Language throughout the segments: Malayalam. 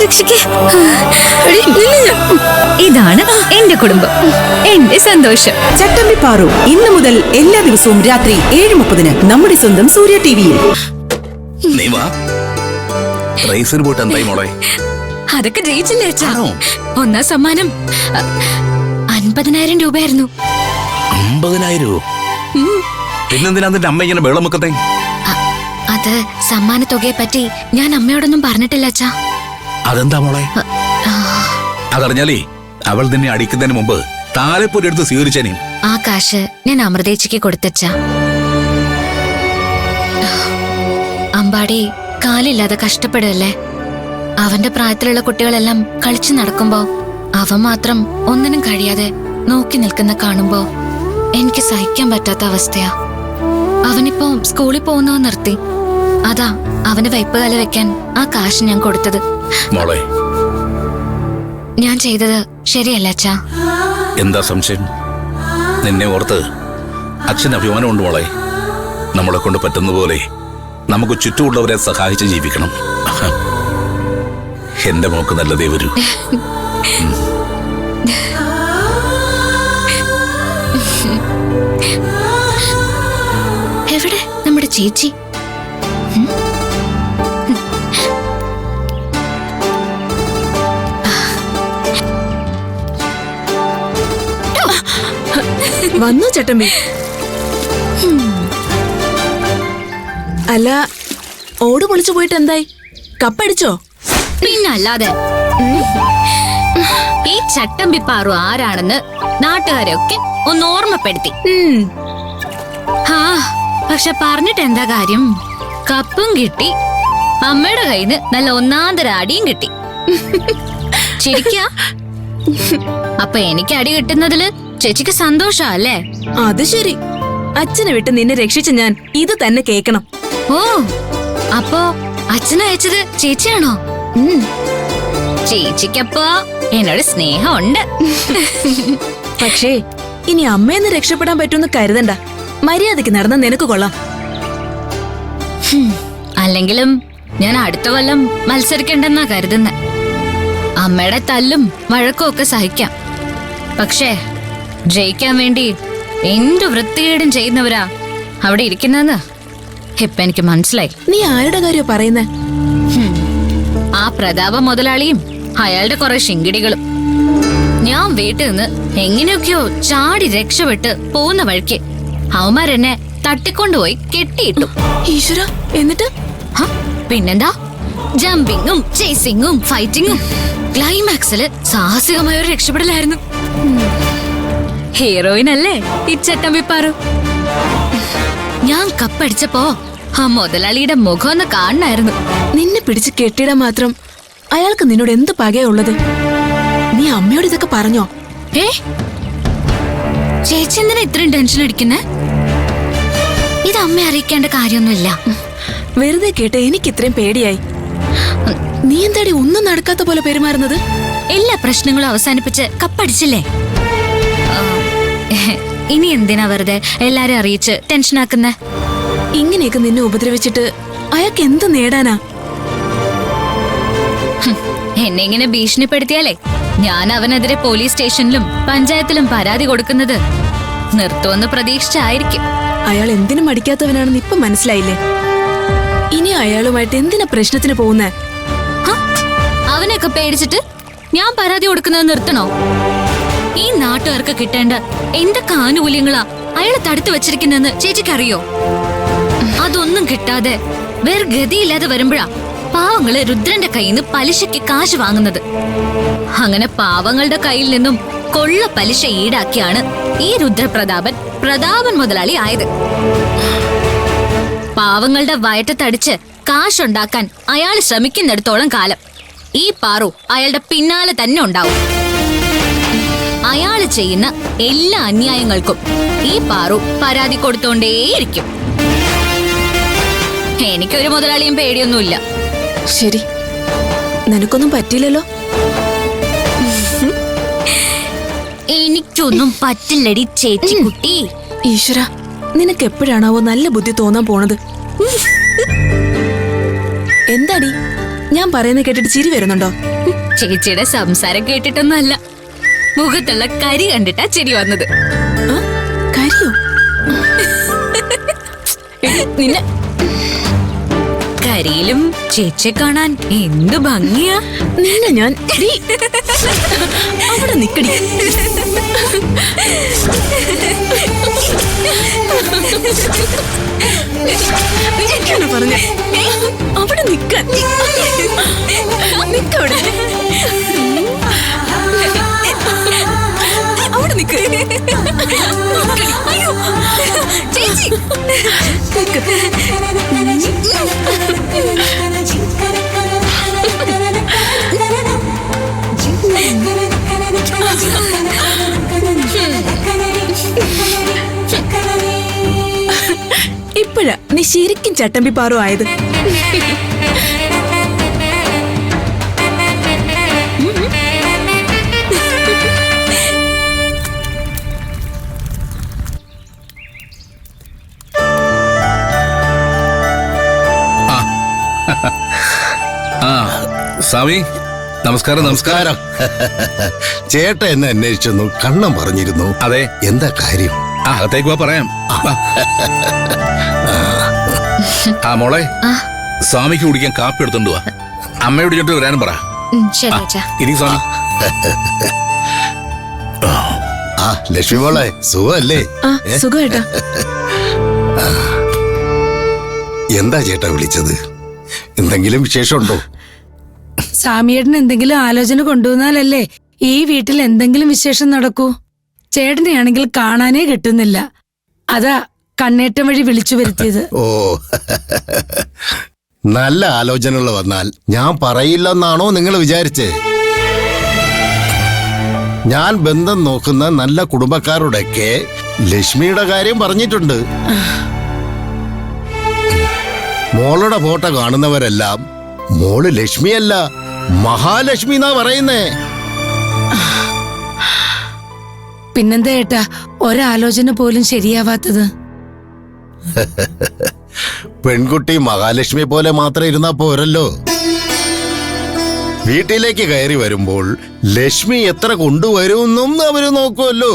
രക്ഷിക്കേ. ഇതാണ് എന്റെ കുടുംബം, എന്റെ സന്തോഷം. ചട്ടമ്പി പാറു ഇന്നു മുതൽ എല്ലാ ദിവസവും രാത്രി 7:30 നമ്മുടെ സ്വന്തം സൂര്യ ടിവിയിൽ. അതൊക്കെ ജയിച്ചില്ലേ അച്ഛാ? ഒന്നാം സമ്മാനം 50,000 രൂപയായിരുന്നു. 50,000? പിന്നെന്തിനാ നിന്റെ അമ്മ ഇങ്ങനെ വെള്ളമുക്കത്തെ? അത് സമ്മാനത്തുകയെ പറ്റി ഞാൻ അമ്മയോടൊന്നും പറഞ്ഞിട്ടില്ല അച്ഛാ. അതെന്താ മോളെ? അതറിഞ്ഞാലേ അവൾ നിന്നെ അടിക്കുന്നതിന് മുമ്പ് താലെപ്പൊരി എടുത്ത് സ്വീകരിച്ചേനെ. ആ കാശ് ഞാൻ അമൃതേച്ചിക്ക് കൊടുത്തച്ചാ. അമ്പാടി കാലില്ലാതെ കഷ്ടപ്പെടുകയല്ലേ. അവന്റെ പ്രായത്തിലുള്ള കുട്ടികളെല്ലാം കളിച്ചു നടക്കുമ്പോ അവൻ മാത്രം ഒന്നിനും കഴിയാതെ നോക്കി നിൽക്കുന്ന കാണുമ്പോ എനിക്ക് സഹിക്കാൻ പറ്റാത്ത അവസ്ഥയാ. അവനിപ്പോ സ്കൂളിൽ പോകുന്നത് നിർത്തി. അതാ അവന് വയ്പുകാല വെക്കാൻ ആ കാശ് ഞാൻ കൊടുത്തത്. മോളെ, ഞാൻ ചെയ്തത് ശരിയല്ല അച്ഛാ. എന്താ സംശയം? നിന്നെ ഓർത്ത് അച്ഛന് അഭിമാനമുണ്ട് മോളെ. നമ്മളെ കൊണ്ട് പറ്റുന്ന പോലെ നമുക്ക് ചുറ്റുമുള്ളവരെ സഹായിച്ച് ജീവിക്കണം. എന്റെ മോക്ക് നല്ലതേ വരൂ. എവിടെ നമ്മുടെ ചേച്ചി? വന്നു ചട്ടമ്പി. അല്ല, ഓട് പൊളിച്ചു പോയിട്ട് എന്തായി? കപ്പടിച്ചോ? പിന്നല്ലാതെ. ഈ ചട്ടമ്പി പാറു ആരാണെന്ന് നാട്ടുകാരെയൊക്കെ ഒന്ന് ഓർമ്മപ്പെടുത്തി. പക്ഷെ പറഞ്ഞിട്ട് എന്താ കാര്യം? കപ്പും കിട്ടി, അമ്മയുടെ കയ്യിന്ന് നല്ല ഒന്നാന്തര അടിയും കിട്ടി. ശരിക്കാ? അപ്പൊ എനിക്ക് അടി കിട്ടുന്നതില് ചേച്ചിക്ക് സന്തോഷല്ലേ? അത് ശരി. അച്ഛനെ വിട്ട് നിന്നെ രക്ഷിച്ച ഞാൻ ഇത് തന്നെ കേക്കണം. ഓ, അപ്പോ അച്ഛനയച്ചത് ചേച്ചിയാണോ? ചേച്ചിക്കപ്പോ എന്നോട് സ്നേഹമുണ്ട്. പക്ഷേ ഇനി അമ്മയെന്ന് രക്ഷപ്പെടാൻ പറ്റുമെന്ന് കരുതണ്ട. മര്യാദക്ക് നടന്ന നിനക്ക് കൊള്ളാം. അല്ലെങ്കിലും ഞാൻ അടുത്ത കൊല്ലം മത്സരിക്കണ്ടെന്നാ കരുതുന്നെ. അമ്മയുടെ തല്ലും വഴക്കും ഒക്കെ സഹിക്കാം. പക്ഷേ ജയിക്കാൻ വേണ്ടി എന്തു വൃത്തികേടും ചെയ്യുന്നവരാ അവിടെ ഇരിക്കുന്നതെന്ന് ഇപ്പൊ എനിക്ക് മനസ്സിലായി. നീ ആരുടെ കാര്യ പറയുന്നേ? ആ പ്രതാപ മുതലാളിയും അയാളുടെ കുറെ ശിങ്കിടികളും. ഞാൻ വീട്ടിൽ നിന്ന് എങ്ങനെയൊക്കെയോ ചാടി രക്ഷപ്പെട്ട് പോകുന്ന വഴിക്ക് അവന്മാരെന്നെ തട്ടിക്കൊണ്ടുപോയി കെട്ടിയിട്ടു. ഈശ്വര, എന്നിട്ട്? പിന്നെന്താ, ജമ്പിങ്ങും ചേസിങ്ങും ഫൈറ്റിങ്ങും. ക്ലൈമാക്സില് സാഹസികമായ ഒരു രക്ഷപ്പെടലായിരുന്നു. ഹീറോയിൻ അല്ലേ ഈ ചട്ടമ്പി പാറു? ഞാൻ കപ്പടിച്ചപ്പോ ആ മുതലാളിയുടെ മുഖം ഒന്ന് കാണണായിരുന്നു. നിന്നെ പിടിച്ച് കെട്ടിടാൻ മാത്രം അയാൾക്ക് നിന്നോട് എന്ത് പകയുള്ളത്? നീ അമ്മയോട് ഇതൊക്കെ പറഞ്ഞോ? ചേച്ചി എന്തിനാ ഇത്രയും ടെൻഷൻ അടിക്കുന്നേ? ഇത് അമ്മ അറിയിക്കേണ്ട കാര്യമൊന്നുമില്ല. വെറുതെ കേട്ട് എനിക്ക് ഇത്രയും പേടിയായി. നീ എന്താടി ഒന്നും നടക്കാത്ത പോലെ പെരുമാറുന്നത്? എല്ലാ പ്രശ്നങ്ങളും അവസാനിപ്പിച്ച് കപ്പടിച്ചില്ലേ? ഇനി എന്തിനാ വെറുതെ എല്ലാരും അറിയിച്ച് ടെൻഷനാക്കുന്നേ? ഇങ്ങനെയൊക്കെ നിന്നെ ഉപദ്രവിച്ചിട്ട് അയാൾക്ക് എന്ത് നേടാനാ? എന്നെ ഇങ്ങനെ ഭീഷണിപ്പെടുത്തിയാലേ ഞാൻ അവനെതിരെ പോലീസ് സ്റ്റേഷനിലും പഞ്ചായത്തിലും പരാതി കൊടുക്കുന്നത് നിർത്തുമെന്ന് പ്രതീക്ഷിച്ചായിരിക്കും. അയാൾ എന്തിനും മടിക്കാത്തവനാണെന്ന് ഇപ്പൊ മനസ്സിലായില്ലേ? ഇനി അയാളുമായിട്ട് എന്തിനാ പ്രശ്നത്തിന് പോകുന്നേ? അവനെയൊക്കെ പേടിച്ചിട്ട് ഞാൻ പരാതി കൊടുക്കുന്നത് നിർത്തണോ? ഈ നാട്ടുകാർക്ക് കിട്ടേണ്ട എന്തൊക്കെ ആനുകൂല്യങ്ങളാ അയാളെ തടുത്തു വെച്ചിരിക്കുന്നെന്ന് ചേച്ചിക്കറിയോ? അതൊന്നും കിട്ടാതെ വേറെ ഗതിയില്ലാതെ വരുമ്പോഴാ പാവങ്ങള് രുദ്രന്റെ കയ്യിൽ നിന്ന് പലിശയ്ക്ക് കാശ് വാങ്ങുന്നത്. അങ്ങനെ പാവങ്ങളുടെ കയ്യിൽ നിന്നും കൊള്ള പലിശ ഈടാക്കിയാണ് ഈ പ്രതാപൻ മുതലാളി ആയത്. പാവങ്ങളുടെ വയറ്റത്തടിച്ച് കാശുണ്ടാക്കാൻ അയാൾ ശ്രമിക്കുന്നിടത്തോളം കാലം ഈ പാറു അയാളുടെ പിന്നാലെ തന്നെ ഉണ്ടാവും. അയാള് ചെയ്യുന്ന എല്ലാ അന്യായങ്ങൾക്കും ഈ പാറു പരാതി കൊടുത്തോണ്ടേയിരിക്കും. എനിക്കൊരു മുതലാളിയും പേടിയൊന്നുമില്ല. ശരി, നിനക്കൊന്നും പറ്റില്ലല്ലോ? എനിക്കൊന്നും പറ്റില്ലടി ചേച്ചി കുട്ടി. ഈശ്വര, നിനക്ക് എപ്പോഴാണാവോ നല്ല ബുദ്ധി തോന്നാൻ പോണത്? എന്താടി ഞാൻ പറയുന്നത് കേട്ടിട്ട് ചിരി വരുന്നുണ്ടോ? ചേച്ചിയുടെ സംസാരം കേട്ടിട്ടൊന്നും അല്ല, മുഖത്തുള്ള കരി കണ്ടിട്ടാ ചിരി വന്നത്. ആ, കരിയോ? നിന്നെ കരിയിലും ചേച്ചിയെ കാണാൻ എന്ത് ഭംഗിയാ. നിന്നെ ഞാൻ അവിടെ നിക്കടി. നിക്കാണ് പറഞ്ഞ അവിടെ നിക്കാൻ. നിക്കവിടെ, അവിടെ നിക്ക്. അയ്യോ ചേച്ചി നിക്ക്. ഇപ്പഴാ നീ ശരിക്കും ചട്ടമ്പി പാറു ആയത്. സ്വാമി നമസ്കാരം. നമസ്കാരം. ചേട്ട എന്നെ അന്വേഷിച്ചെന്നു, കണ്ണം പറഞ്ഞിരുന്നു. അതെ, എന്താ കാര്യം? അകത്തേക്ക് വാ, പറയാം. ആ മോളെ, സ്വാമിക്ക് കുടിക്കാൻ കാപ്പി എടുത്തോണ്ട് വാ. അമ്മയോട് ചോദിച്ചിട്ട് വരാനും പറ. ശരി അച്ഛാ. ഇനി സ്വാമി. ആ ലക്ഷ്മി മോളെ, സുഖല്ലേ? സുഖേട്ടാ. എന്താ ചേട്ടാ വിളിച്ചത്? എന്തെങ്കിലും വിശേഷമുണ്ടോ? സ്വാമിയേട്ടന് എന്തെങ്കിലും ആലോചന കൊണ്ടുവന്നാലല്ലേ ഈ വീട്ടിൽ എന്തെങ്കിലും വിശേഷം നടക്കൂ. ചേട്ടനെയാണെങ്കിൽ കാണാനേ കിട്ടുന്നില്ല. അതാ കണ്ണേറ്റം വഴി വിളിച്ചു വരുത്തിയത്. ഓ, നല്ല ആലോചനകൾ വന്നാൽ ഞാൻ പറയില്ലെന്നാണോ നിങ്ങൾ വിചാരിച്ചേ? ഞാൻ ബന്ധം നോക്കുന്ന നല്ല കുടുംബക്കാരോടൊക്കെ ലക്ഷ്മിയുടെ കാര്യം പറഞ്ഞിട്ടുണ്ട്. മോളുടെ ഫോട്ടോ കാണുന്നവരെല്ലാം മോള് ലക്ഷ്മിയല്ല, മഹാലക്ഷ്മി എന്നാ പറയുന്നേ. പിന്നെന്താ ഏട്ടാ ഒരാലോചന പോലും ശരിയാവാത്തത്? പെൺകുട്ടി മഹാലക്ഷ്മി പോലെ മാത്രം ഇരുന്നാ പോരല്ലോ. വീട്ടിലേക്ക് കയറി വരുമ്പോൾ ലക്ഷ്മി എത്ര കൊണ്ടുവരുമെന്നും അവര് നോക്കുമല്ലോ.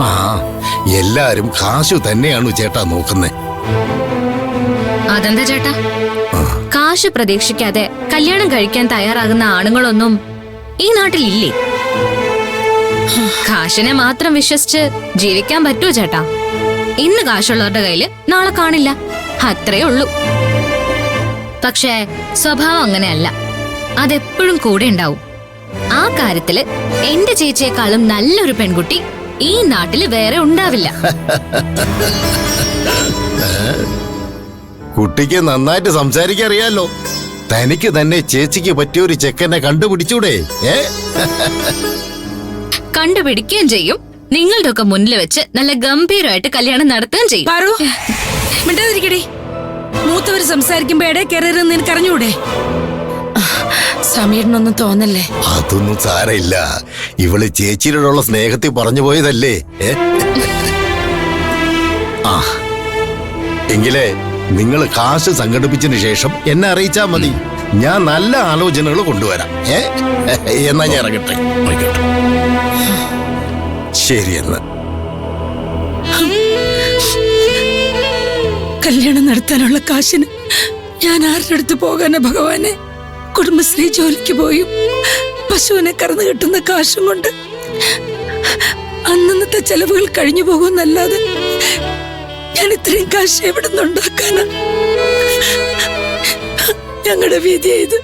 ആ, എല്ലാരും കാശു തന്നെയാണ് ചേട്ടാ നോക്കുന്നേ. അതെന്താ ചേട്ടാ, കാശ് പ്രതീക്ഷിക്കാതെ കല്യാണം കഴിക്കാൻ തയ്യാറാകുന്ന ആണുങ്ങളൊന്നും ഈ നാട്ടിലില്ലേ? കാശിനെ മാത്രം വിശ്വസിച്ച് ജീവിക്കാൻ പറ്റുമോ ചേട്ടാ? ഇന്ന് കാശുള്ളവരുടെ കയ്യില് നാളെ കാണില്ല, അത്രേ ഉള്ളൂ. പക്ഷേ സ്വഭാവം അങ്ങനെയല്ല, അതെപ്പോഴും കൂടെ ഉണ്ടാവും. ആ കാര്യത്തില് എന്റെ ചേച്ചിയെക്കാളും നല്ലൊരു പെൺകുട്ടി ഈ നാട്ടില് വേറെ ഉണ്ടാവില്ല. കുട്ടിക്ക് നന്നായിട്ട് സംസാരിക്കാൻ അറിയാലോ. തനിക്ക് തന്നെ ചേച്ചിക്ക് പറ്റിയൊരു ചെക്കനെ കണ്ടുപിടിച്ചൂടെ? കണ്ടുപിടിക്കുകയും ചെയ്യും, നിങ്ങളുടെ ഒക്കെ മുന്നിൽ വെച്ച് നല്ല ഗംഭീരമായിട്ട് കല്യാണം നടത്തുകയും ചെയ്യും. പാറു, മിണ്ടാതിരിക്കടി. മൂത്തവര് സംസാരിക്കുമ്പോ ഇടയിൽ കയറരുതെന്ന് നിനക്ക് അറിഞ്ഞൂടെ? സ്വാമിയേട്ടനൊന്നും തോന്നല്ലേ? അതൊന്നും സാരമില്ല. ഇവള് ചേച്ചിയോടുള്ള സ്നേഹത്തിൽ പറഞ്ഞു പോയതല്ലേ. ആ, എങ്കിലേ നിങ്ങൾ കാശ് സംഘടിപ്പിച്ചതിന് ശേഷം എന്നെ അറിയിച്ചാ മതി. ഞാൻ നല്ല ആലോചനകൾ കൊണ്ടുവരാം. എന്നാ ഞാൻ ഇറങ്ങട്ടെ. ശരി എന്നാ. കല്യാണം നടത്താനുള്ള കാശിന് ഞാൻ ആരുടെ അടുത്ത് പോകാനാ ഭഗവാനെ? കുടുംബശ്രീ ജോലിക്ക് പോയും പശുവിനെ കറന്നു കിട്ടുന്ന കാശും കൊണ്ട് അന്നത്തെ ചെലവുകൾ കഴിഞ്ഞു പോകുന്നല്ലാതെ ഞാൻ ഇത്രയും കാശ് എവിടെ നിന്നുണ്ടാക്കാനാ? ഞങ്ങളുടെ വിധിയായത്.